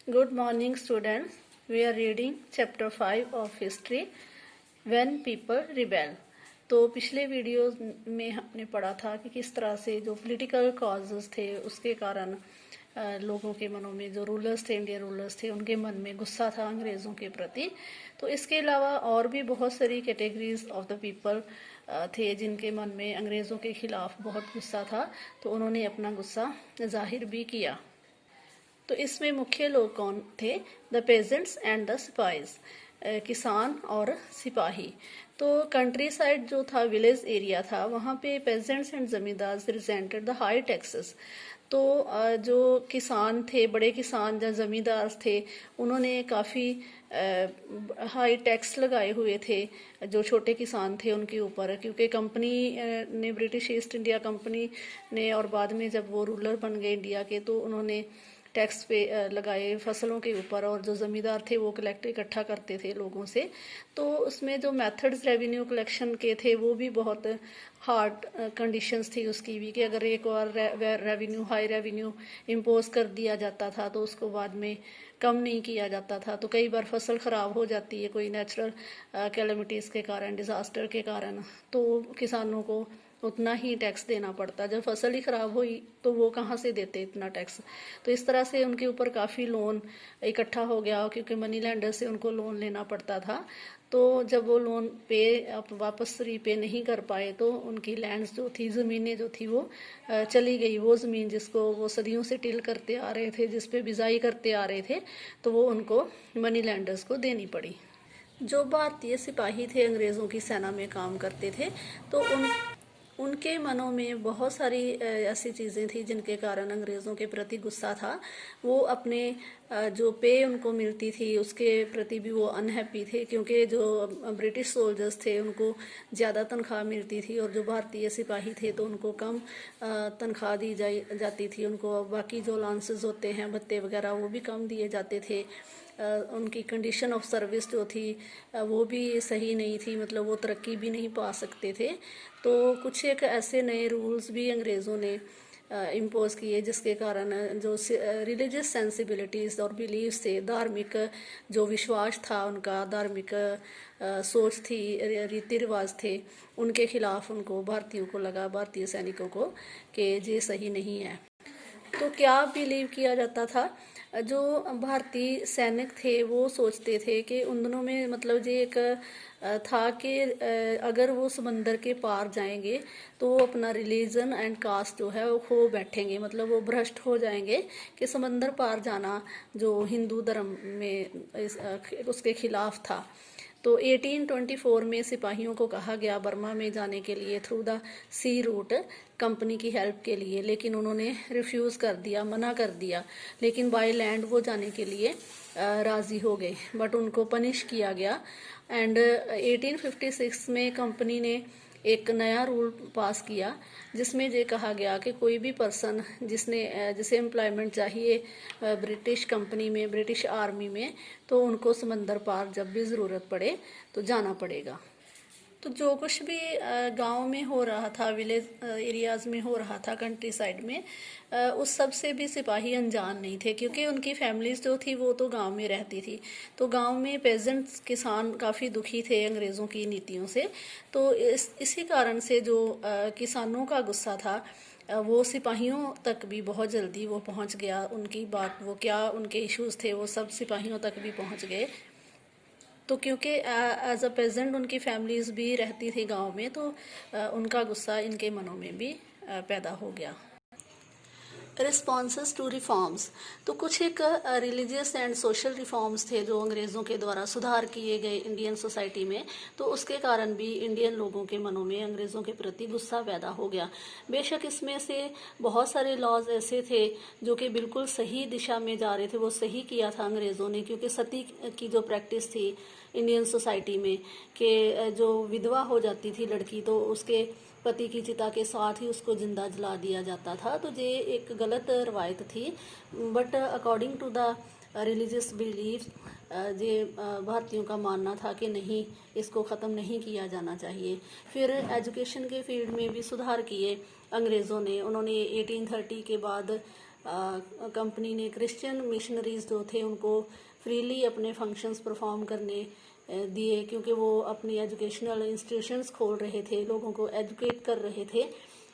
Good morning, students. We are reading chapter 5 of history, When People Rebel. तो पिछले video में हमने पढ़ा था कि किस तरह से जो पॉलिटिकल कॉजेस थे उसके कारण लोगों के मनों में, जो रूलर्स थे, इंडियन रूलर्स थे, उनके मन में गुस्सा था अंग्रेज़ों के प्रति। तो इसके अलावा और भी बहुत सारी कैटेगरीज ऑफ द पीपल थे जिनके मन में अंग्रेज़ों के खिलाफ बहुत गुस्सा था, तो उन्होंने अपना गुस्सा जाहिर भी किया। तो इसमें मुख्य लोग कौन थे? द पेजेंट्स एंड द सिपाहीज, किसान और सिपाही। तो कंट्री साइड जो था, विलेज एरिया था, वहाँ पे पेजेंट्स एंड जमींदार रिजेंटेड द हाई टैक्सेस। तो जो किसान थे, बड़े किसान या जमींदार थे, उन्होंने काफ़ी हाई टैक्स लगाए हुए थे जो छोटे किसान थे उनके ऊपर, क्योंकि कंपनी ने, ब्रिटिश ईस्ट इंडिया कंपनी ने, और बाद में जब वो रूलर बन गए इंडिया के, तो उन्होंने टैक्स पे लगाए फसलों के ऊपर, और जो ज़मींदार थे वो इकट्ठा करते थे लोगों से। तो उसमें जो मेथड्स रेवेन्यू कलेक्शन के थे वो भी बहुत हार्ड कंडीशंस थी उसकी भी, कि अगर एक और रेवेन्यू, हाई रेवेन्यू इम्पोज कर दिया जाता था तो उसको बाद में कम नहीं किया जाता था। तो कई बार फसल ख़राब हो जाती है कोई नेचुरल कैलेमिटीज़ के कारण, डिज़ास्टर के कारण, तो किसानों को उतना ही टैक्स देना पड़ता। जब फसल ही ख़राब हुई तो वो कहाँ से देते इतना टैक्स। तो इस तरह से उनके ऊपर काफ़ी लोन इकट्ठा हो गया, क्योंकि मनी लैंडर से उनको लोन लेना पड़ता था। तो जब वो लोन पे वापस रीपे नहीं कर पाए तो उनकी लैंड्स जो थी, ज़मीनें जो थी, वो चली गई। वो ज़मीन जिसको वो सदियों से टिल करते आ रहे थे, जिस पे बिजाई करते आ रहे थे, तो वो उनको मनी लैंडर्स को देनी पड़ी। जो भारतीय सिपाही थे, अंग्रेज़ों की सेना में काम करते थे, तो उनके मनों में बहुत सारी ऐसी चीज़ें थी जिनके कारण अंग्रेज़ों के प्रति गुस्सा था। वो अपने जो पे उनको मिलती थी उसके प्रति भी वो अनहैप्पी थे, क्योंकि जो ब्रिटिश सोल्जर्स थे उनको ज़्यादा तनख्वाह मिलती थी, और जो भारतीय सिपाही थे तो उनको कम तनख्वाह दी जाती थी। उनको बाकी जो अलाउंसेस होते हैं, भत्ते वगैरह, वो भी कम दिए जाते थे। उनकी कंडीशन ऑफ सर्विस जो थी वो भी सही नहीं थी, मतलब वो तरक्की भी नहीं पा सकते थे। तो कुछ एक ऐसे नए रूल्स भी अंग्रेज़ों ने इम्पोज किए जिसके कारण जो रिलीजियस सेंसिबिलिटीज़ और बिलीव्स थे, धार्मिक जो विश्वास था उनका, धार्मिक सोच थी, रीति रिवाज थे, उनके खिलाफ उनको, भारतीयों को लगा, भारतीय सैनिकों को, कि ये सही नहीं है। तो क्या बिलीव किया जाता था? जो भारतीय सैनिक थे वो सोचते थे कि उन दोनों में, मतलब ये एक था कि अगर वो समंदर के पार जाएंगे तो वो अपना रिलीजन एंड कास्ट जो है वो खो बैठेंगे, मतलब वो भ्रष्ट हो जाएंगे, कि समंदर पार जाना जो हिंदू धर्म में उसके खिलाफ था। तो 1824 में सिपाहियों को कहा गया बर्मा में जाने के लिए through the sea route company की हेल्प के लिए, लेकिन उन्होंने रिफ्यूज़ कर दिया, मना कर दिया। लेकिन बाय लैंड वो जाने के लिए राज़ी हो गए, बट उनको पनिश किया गया। एंड 1856 में कंपनी ने एक नया रूल पास किया जिसमें ये कहा गया कि कोई भी पर्सन जिसे एम्प्लॉयमेंट चाहिए ब्रिटिश कंपनी में, ब्रिटिश आर्मी में, तो उनको समंदर पार जब भी ज़रूरत पड़े तो जाना पड़ेगा। तो जो कुछ भी गांव में हो रहा था, विलेज एरियाज़ में हो रहा था, कंट्री साइड में, उस सब से भी सिपाही अनजान नहीं थे, क्योंकि उनकी फैमिलीज जो थी वो तो गांव में रहती थी। तो गांव में पेजेंट्स, किसान, काफ़ी दुखी थे अंग्रेज़ों की नीतियों से। तो इसी कारण से जो किसानों का गुस्सा था वो सिपाहियों तक भी बहुत जल्दी वो पहुंच गया। उनकी बात, वो क्या उनके इश्यूज़ थे, वो सब सिपाहियों तक भी पहुंच गए। तो क्योंकि एज अ पेजेंट उनकी फैमिलीज भी रहती थी गांव में, तो उनका गुस्सा इनके मनों में भी पैदा हो गया। रिस्पॉन्सेस टू रिफॉर्म्स, तो कुछ एक रिलीजियस एंड सोशल रिफॉर्म्स थे जो अंग्रेज़ों के द्वारा सुधार किए गए इंडियन सोसाइटी में। तो उसके कारण भी इंडियन लोगों के मनों में अंग्रेज़ों के प्रति गुस्सा पैदा हो गया। बेशक इसमें से बहुत सारे लॉज ऐसे थे जो कि बिल्कुल सही दिशा में जा रहे थे, वो सही किया था अंग्रेज़ों ने, क्योंकि सती की जो प्रैक्टिस थी इंडियन सोसाइटी में, कि जो विधवा हो जाती थी लड़की तो उसके पति की चिता के साथ ही उसको जिंदा जला दिया जाता था। तो ये एक गलत रवायत थी, but according to the religious belief ये भारतीयों का मानना था कि नहीं, इसको ख़त्म नहीं किया जाना चाहिए। फिर एजुकेशन के फील्ड में भी सुधार किए अंग्रेज़ों ने। उन्होंने 1830 के बाद कंपनी ने क्रिश्चियन मिशनरीज जो थे उनको फ्रीली अपने फंक्शंस परफॉर्म करने दिए, क्योंकि वो अपनी एजुकेशनल इंस्टीट्यूशंस खोल रहे थे, लोगों को एजुकेट कर रहे थे।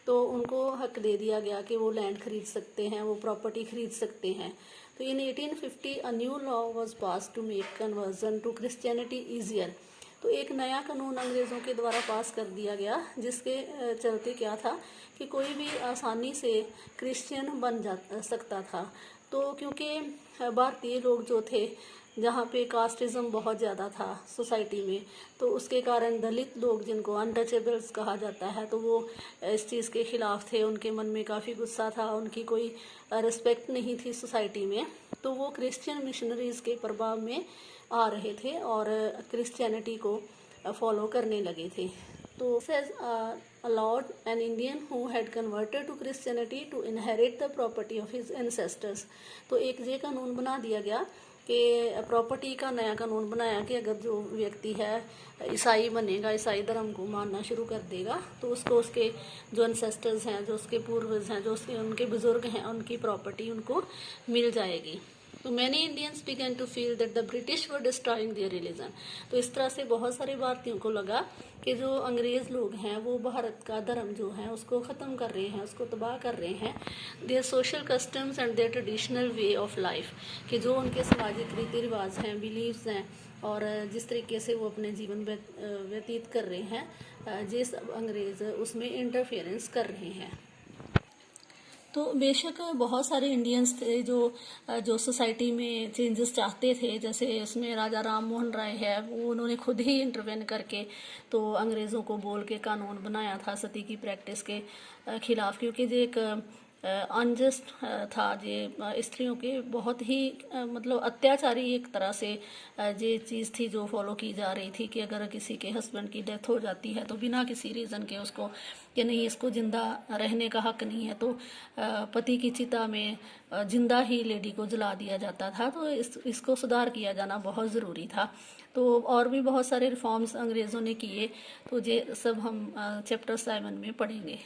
तो उनको हक दे दिया गया कि वो लैंड खरीद सकते हैं, वो प्रॉपर्टी खरीद सकते हैं। तो in 1850 a new law was pass to make conversion to Christianity easier. तो एक नया कानून अंग्रेज़ों के द्वारा पास कर दिया गया, जिसके चलते क्या था कि कोई भी आसानी से क्रिश्चियन बन जा सकता था। तो क्योंकि भारतीय लोग जो थे, जहाँ पे कास्टिज़म बहुत ज़्यादा था सोसाइटी में, तो उसके कारण दलित लोग, जिनको अनटचेबल्स कहा जाता है, तो वो इस चीज़ के ख़िलाफ़ थे। उनके मन में काफ़ी गुस्सा था, उनकी कोई रिस्पेक्ट नहीं थी सोसाइटी में। तो वो क्रिश्चियन मिशनरीज़ के प्रभाव में आ रहे थे और क्रिश्चियनिटी को फॉलो करने लगे थे। तो says allowed an Indian who had converted to Christianity to inherit the property of his ancestors। तो एक ये कानून बना दिया गया कि प्रॉपर्टी का नया कानून बनाया कि अगर जो व्यक्ति है ईसाई बनेगा, ईसाई धर्म को मानना शुरू कर देगा, तो उसको उसके जो एंसेस्टर्स हैं, जो उसके पूर्वज हैं, जो उसके उनके बुजुर्ग हैं, उनकी प्रॉपर्टी उनको मिल जाएगी। तो many Indians began to feel that the British were destroying their religion. तो इस तरह से बहुत सारे भारतीयों को लगा कि जो अंग्रेज़ लोग हैं वो भारत का धर्म जो है उसको ख़त्म कर रहे हैं, उसको तबाह कर रहे हैं। Their social customs and there traditional way of life, कि जो उनके सामाजिक रीति रिवाज हैं, बिलीव्स हैं, और जिस तरीके से वो अपने जीवन व्यतीत कर रहे हैं, ये सब अंग्रेज़ उसमें इंटरफेरेंस कर रहे हैं। तो बेशक बहुत सारे इंडियंस थे जो सोसाइटी में चेंजेस चाहते थे। जैसे उसमें राजा राम मोहन राय है, वो उन्होंने खुद ही इंटरवेन करके तो अंग्रेज़ों को बोल के कानून बनाया था सती की प्रैक्टिस के खिलाफ, क्योंकि ये एक अनजस्ट था। ये स्त्रियों के बहुत ही मतलब अत्याचारी एक तरह से ये चीज़ थी जो फॉलो की जा रही थी कि अगर किसी के हस्बैंड की डेथ हो जाती है तो बिना किसी रीज़न के उसको, कि नहीं इसको जिंदा रहने का हक नहीं है, तो पति की चिता में जिंदा ही लेडी को जला दिया जाता था। तो इसको सुधार किया जाना बहुत ज़रूरी था। तो और भी बहुत सारे रिफॉर्म्स अंग्रेज़ों ने किए, तो ये सब हम चैप्टर 7 में पढ़ेंगे।